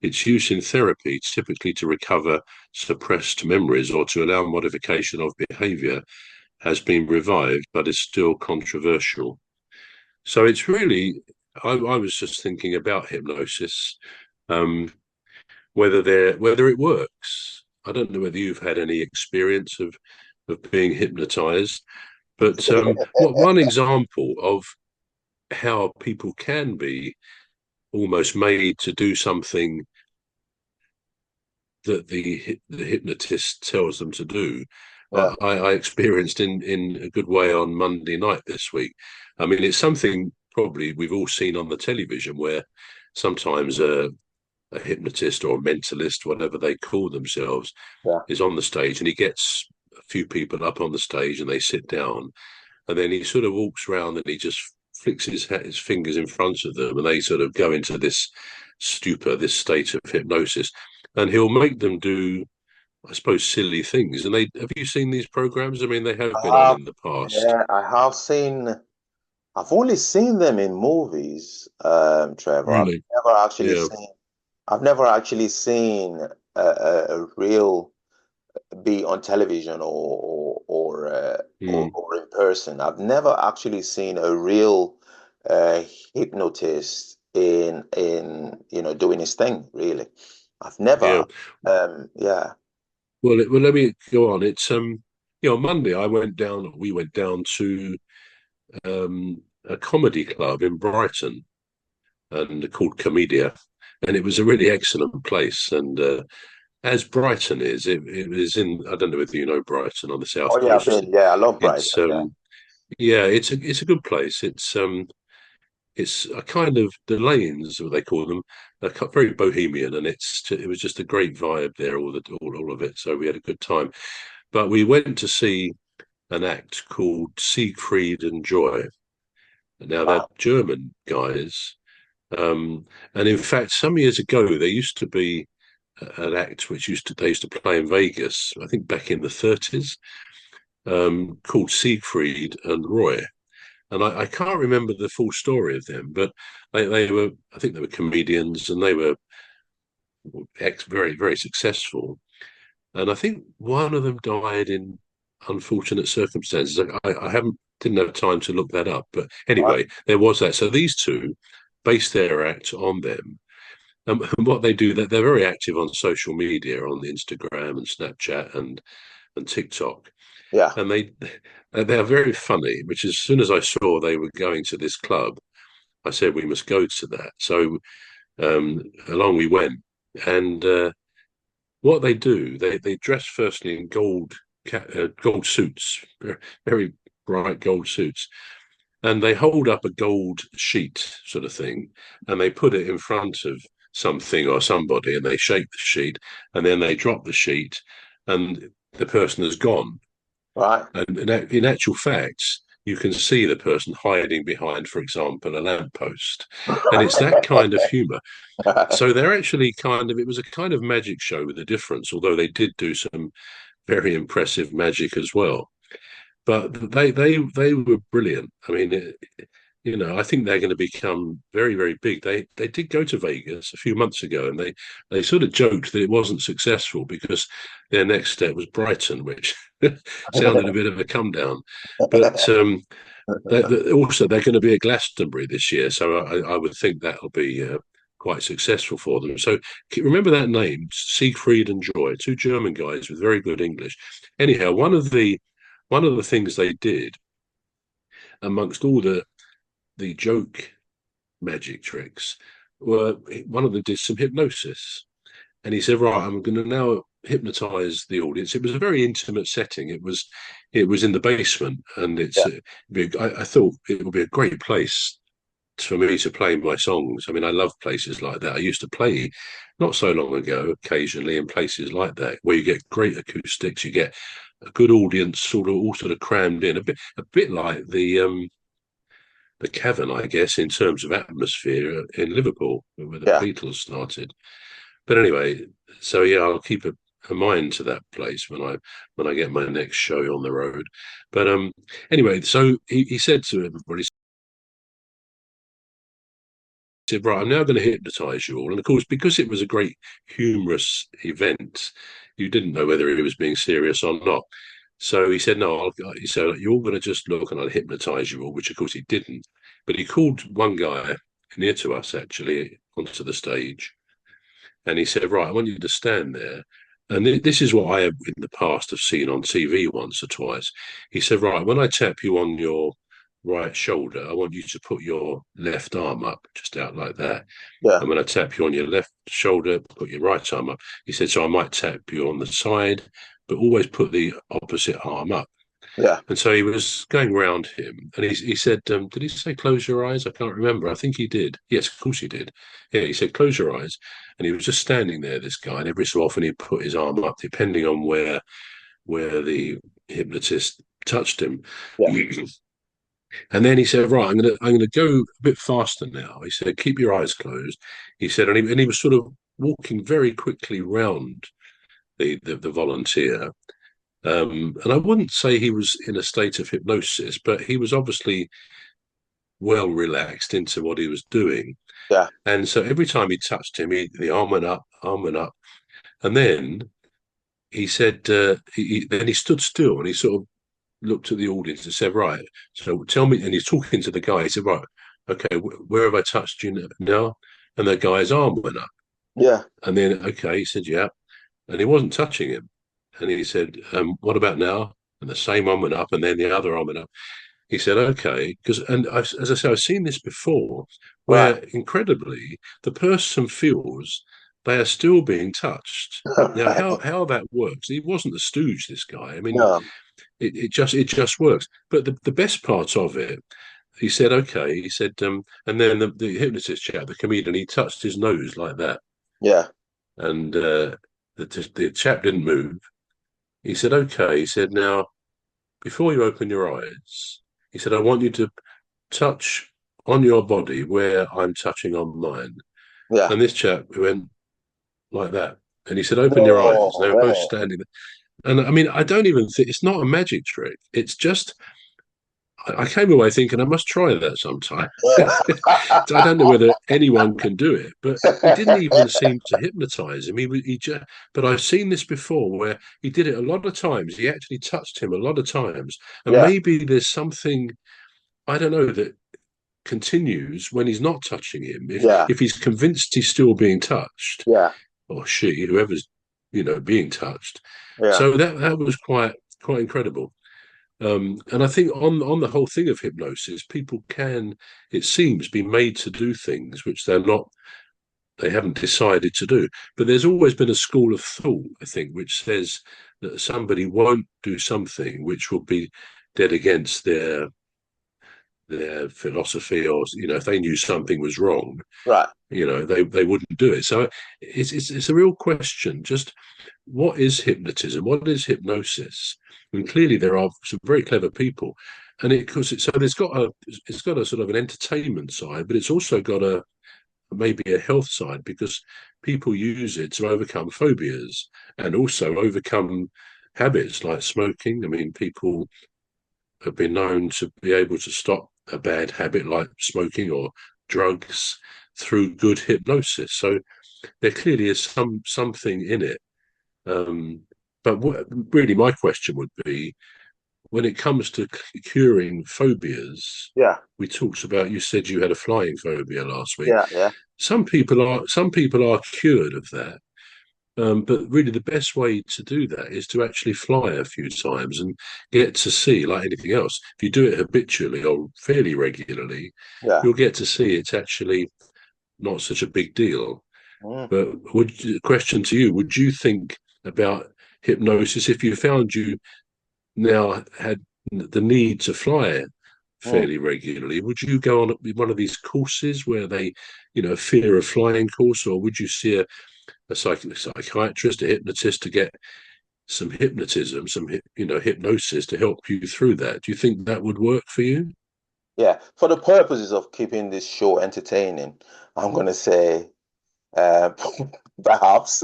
its use in therapy, typically to recover suppressed memories or to allow modification of behavior, has been revived, but is still controversial. So it's really, I was just thinking about hypnosis, um, whether it works. I don't know whether you've had any experience of being hypnotized, but what one example of how people can be almost made to do something that the hypnotist tells them to do. Yeah. I experienced in a good way on Monday night this week. I mean, it's something probably we've all seen on the television where sometimes a hypnotist or a mentalist, whatever they call themselves, Yeah. is on the stage and he gets a few people up on the stage and they sit down and then he sort of walks around and he just flicks his fingers in front of them and they sort of go into this stupor, this state of hypnosis, and he'll make them do, I suppose, silly things. And they have you seen these programs? I mean, they have been I on have, in the past. yeah, I have seen, I've only seen them in movies, Trevor. Really? Yeah. I've never actually seen a real be on television Mm. or in person. I've never actually seen a real hypnotist in doing his thing, really. I've Yeah. never yeah. Well, let me go on. It's on Monday we went down to a comedy club in Brighton and called Comedia, and it was a really excellent place. And as Brighton is, it is in. I don't know whether you know Brighton on the south Oh yeah, I've coast. been, yeah, I love Brighton. It's Yeah. yeah, it's a good place. It's a kind of the lanes, what they call them, are very bohemian, and it was just a great vibe there, all of it. So we had a good time. But we went to see an act called Siegfried and Joy. Now they're Wow. German guys, and in fact, some years ago there used to be an act which they used to play in Vegas. I think back in the 30s, called Siegfried and Roy. And I can't remember the full story of them, but they were, I think they were comedians and they were very, very successful. And I think one of them died in unfortunate circumstances. I haven't didn't have time to look that up, but Wow. anyway, there was that. So these two based their act on them. And what they do, they're very active on social media, on Instagram and Snapchat and TikTok, Yeah. and they are very funny. Which as soon as I saw they were going to this club, I said we must go to that. So along we went, and what they do, they dress firstly in gold suits, very bright gold suits, and they hold up a gold sheet sort of thing, and they put it in front of something or somebody, and they shake the sheet, and then they drop the sheet, and the person has gone. Right. And in actual facts, you can see the person hiding behind, for example, a lamppost. And it's that kind of humor. So they're actually it was a kind of magic show with a difference, although they did do some very impressive magic as well. But they were brilliant. I mean, I think they're going to become very, very big. They did go to Vegas a few months ago, and they sort of joked that it wasn't successful because their next step was Brighton, which sounded a bit of a come down. But also they're going to be at Glastonbury this year, so I would think that'll be quite successful for them. So remember that name, Siegfried and Joy, two German guys with very good English. Anyhow, one of the things they did amongst all the joke magic tricks were one of them did some hypnosis, and he said, "Right, I'm going to now hypnotize the audience." It was a very intimate setting. It was in the basement, and Yeah. I thought it would be a great place for me to play my songs. I mean, I love places like that. I used to play not so long ago, occasionally in places like that, where you get great acoustics, you get a good audience, all sort of crammed in, a bit like the cavern, I guess, in terms of atmosphere in Liverpool, where the Yeah. Beatles started. But anyway, so yeah, I'll keep a mind to that place when I get my next show on the road. But anyway, so he said to everybody, said, right, I'm now going to hypnotize you all. And of course, because it was a great humorous event, you didn't know whether he was being serious or not. So he said, no, he said, you're all going to just look and I'll hypnotize you all, which of course he didn't. But he called one guy near to us, actually, onto the stage. And he said, right, I want you to stand there. And this is what I have in the past have seen on TV once or twice. He said, right, when I tap you on your right shoulder, I want you to put your left arm up, just out like that. Yeah. And when I tap you on your left shoulder, put your right arm up. He said, so I might tap you on the side, but always put the opposite arm up. Yeah. And so he was going round him, and he said, did he say close your eyes? I can't remember. I think he did. Yes, of course he did. Yeah, he said close your eyes. And he was just standing there, this guy, and every so often he'd put his arm up, depending on where the hypnotist touched him. Yeah. And then he said, right, I'm gonna go a bit faster now. He said, keep your eyes closed. He said, and he was sort of walking very quickly round the volunteer. And I wouldn't say he was in a state of hypnosis, but he was obviously well relaxed into what he was doing. Yeah. And so every time he touched him, the arm went up, and then he said, then he stood still and he sort of looked at the audience and said, "Right, so tell me." And he's talking to the guy. He said, "Right, okay, where have I touched you now?" And the guy's arm went up, Yeah. and then okay, he said, "Yeah," and he wasn't touching him. And he said, "What about now?" And the same arm went up, and then the other arm went up. He said, "Okay," because as I say, I've seen this before, Right. where incredibly the person feels they are still being touched. Now, Right. how that works? He wasn't a stooge, this guy. I mean, No. it just works. But the best part of it, he said, "Okay," he said, and then the hypnotist chap, the comedian, he touched his nose like that, Yeah. and the chap didn't move. He said, "Okay," he said, "Now, before you open your eyes," he said, "I want you to touch on your body where I'm touching on mine." Yeah. And this chap went like that. And he said, "Open your eyes." They No were both way. standing there. And I mean, I don't even think it's not a magic trick. It's just, I came away thinking I must try that sometime. I don't know whether anyone can do it, but he didn't even seem to hypnotize him. He just, but I've seen this before where he did it a lot of times. He actually touched him a lot of times. And Yeah. maybe there's something, I don't know, that continues when he's not touching him. Yeah. If he's convinced he's still being touched, Yeah. or she, whoever's being touched. Yeah. So that was quite incredible. And I think on the whole thing of hypnosis, people can, it seems, be made to do things which they haven't decided to do. But there's always been a school of thought, I think, which says that somebody won't do something which will be dead against their philosophy, or if they knew something was wrong, Right. they wouldn't do it. So it's a real question. Just what is hypnotism? What is hypnosis? And clearly there are some very clever people, and so it's got a sort of an entertainment side, but it's also got maybe a health side, because people use it to overcome phobias and also overcome habits like smoking. I mean, people have been known to be able to stop a bad habit like smoking or drugs through good hypnosis. So there clearly is something in it. But really, my question would be, when it comes to curing phobias, Yeah. we talked about. You said you had a flying phobia last week. Yeah. Yeah. Some people are cured of that. But really, the best way to do that is to actually fly a few times and get to see, like anything else. If you do it habitually or fairly regularly, Yeah. you'll get to see it's actually not such a big deal. Mm. But question to you: would you think about hypnosis if you found you now had the need to fly Mm. fairly regularly? Would you go on one of these courses where they, fear of flying course, or would you see a psychiatrist, a hypnotist, to get some hypnotism, some hypnosis to help you through that? Do you think that would work for you? Yeah. For the purposes of keeping this show entertaining, I'm going to say uh, perhaps.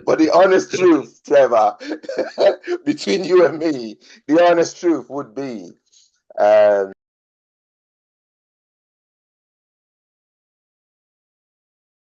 But the honest truth, Trevor, between you and me, the honest truth would be